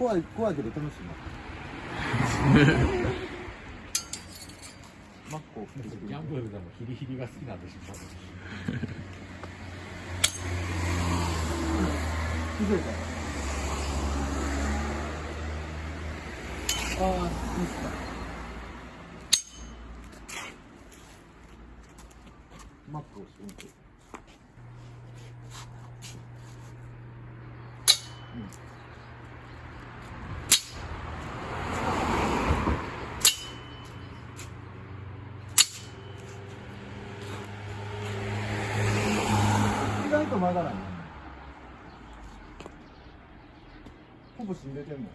怖いけど楽しいな。マッコをギャンブルでもヒリヒリが好きなんでしょう。気づいた。ああ、いいっすか。マックをしてみて。意外と曲がらない。ほぼ死んでてんの。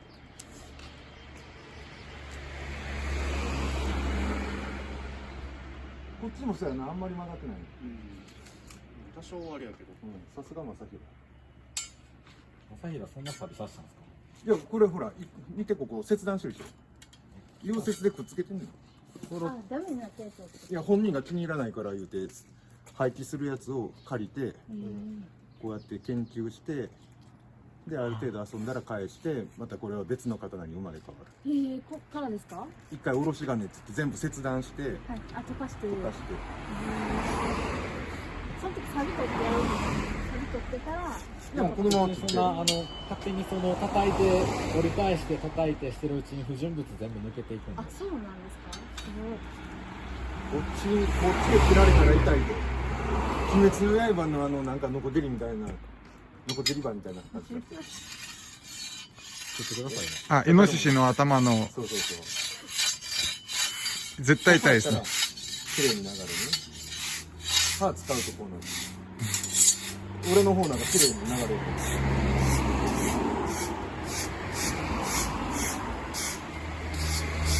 こっちもそうやな、あんまり曲がってない。多少あれやけど。さすがまさひろ。朝日がそんなサビ刺したんですか？いや、これほら、見てここ切断してるでしょ。溶接でくっつけてんのよ。あ、ダメになったやつを。いや、本人が気に入らないから言うて、廃棄するやつを借りて、こうやって研究して、で、ある程度遊んだら返して、またこれは別の刀に生まれ変わる。こっからですか？一回おろし金っつって全部切断して、はい。あ、溶かして。溶かして。その時サビ取ってやるんですか？サビ取ってから。でもこのまま切ってそんな勝手にその叩いて折り返して叩いてしてるうちに不純物全部抜けていくんで。あ、そうなんですか？すこっちで切られたら痛いで。鬼滅の刃のなんかノコデリみたいな、ノコデリバみたいな感じだ。切ってくださいね。あ、イノシシの頭の、そうそうそう。絶対痛いですね。綺麗に流れるね。歯使うとこうなんです。俺の方なんか綺麗に流れる。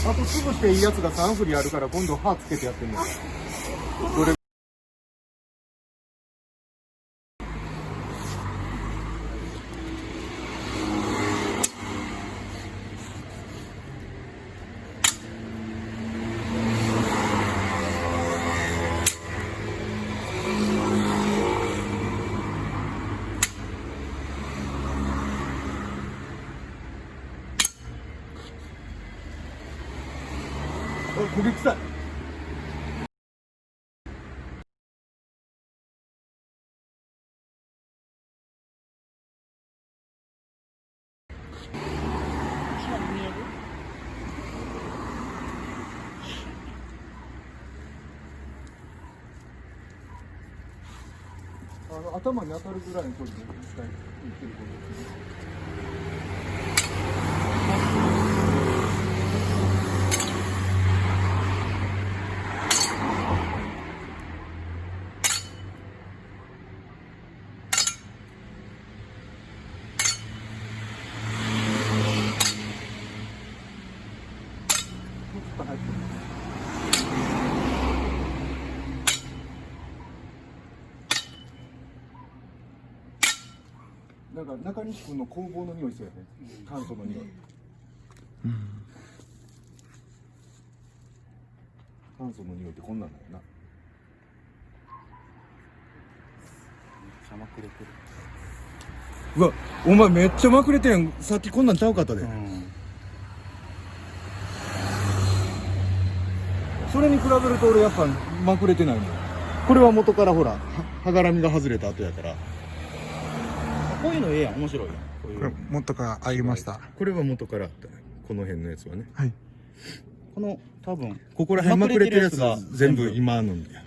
あと潰していいやつが3振りあるから今度歯つけてやってみよう。どれ焦げ臭い。歯に見える？頭に当たるぐらいの距離で一回行ってることですね。なんか中西君の工房の匂いするよね。炭素の匂い。炭素の匂いってこんなんだよな。邪魔くれてる。うわ、お前めっちゃまくれてん。さっきこんなんちゃうかったで。それに比べると俺やっぱまくれてないのよ。これは元からほら、歯がらみが外れた後やから。こういうのええやん、面白いやん。こういうこれ元からありました。これは元からあった。この辺のやつはね。はい。この多分ここら辺まくれてるやつがまくれてるやつが全部今のんだよ。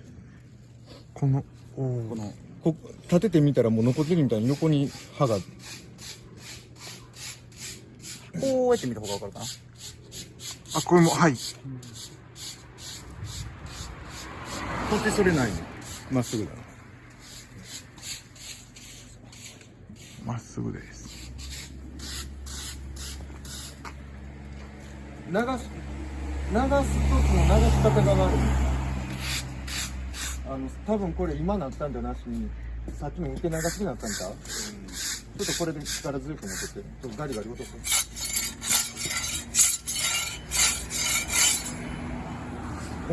この、おこの立ててみたらもう残ってるみたいに横に歯が。こうやって見た方が分かるかな。あ、これも、はい。そしてそれないの。まっすぐだな。まっすぐです。流す時の流し方が悪い。多分これ今なったんじゃなしに、さっきの受け流しになったんちゃう？ちょっとこれで力強く持ってって、ちょっとガリガリ落とす。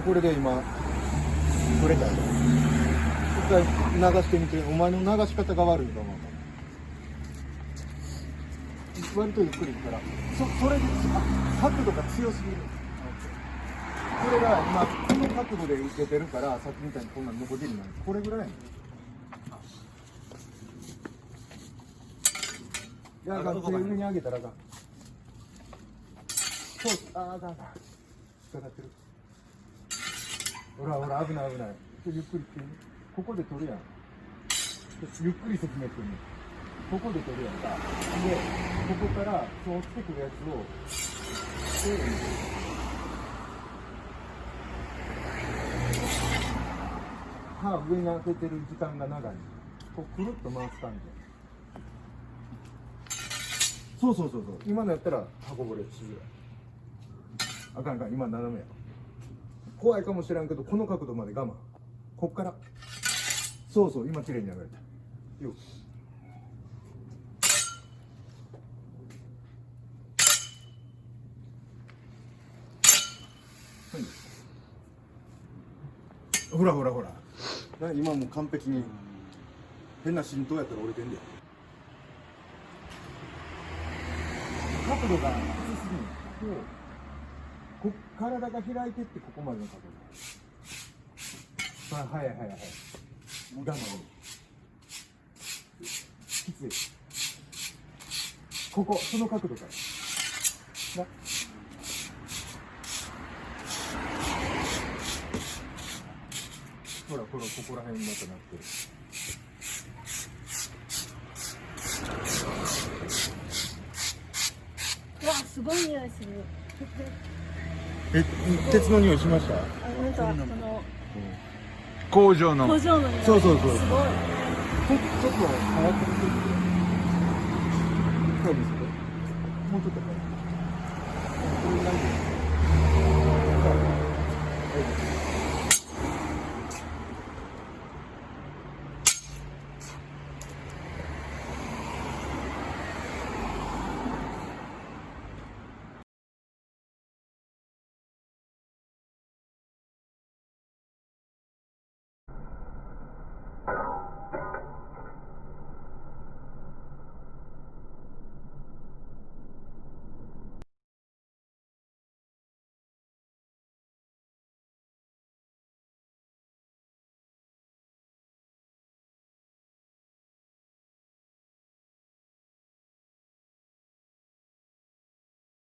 これで今、取れたよ。一回流してみて、お前の流し方が悪いと思う。割とゆっくりいくから、それで角度が強すぎる。これが今この角度で受けてるから、さっきみたいにこんなノコギリなんです。これぐらいやねん。いや、手上に上げたらあかん。そう、あかん。引っかかってる。ほらほら、危ない危ない。ゆっくりってここで取るやん。ゆっくり説明してるね。ここで取るやんか。で、ここからそう落ちてくるやつを歯上に当ててる時間が長い。こうくるっと回す感じ。そう。今のやったら歯こぼれしづらい。あかん、今斜めや。怖いかもしれんけど、この角度まで我慢。こっから。そう、今綺麗に流れた。よ。ほら。今もう完璧に。変な浸透やったら折れてんだよ。角度がきつすぎる。体が開いてってここまでの角度。早い。我慢。きつい。その角度から。ほら、ここら辺にまたなってる。うわ、すごい匂いする。鉄の匂いしました？なんか、工場の。工場の匂い。そう。すごい。ちょっと変わってる。そうですね。もうちょっと変わる。Hello.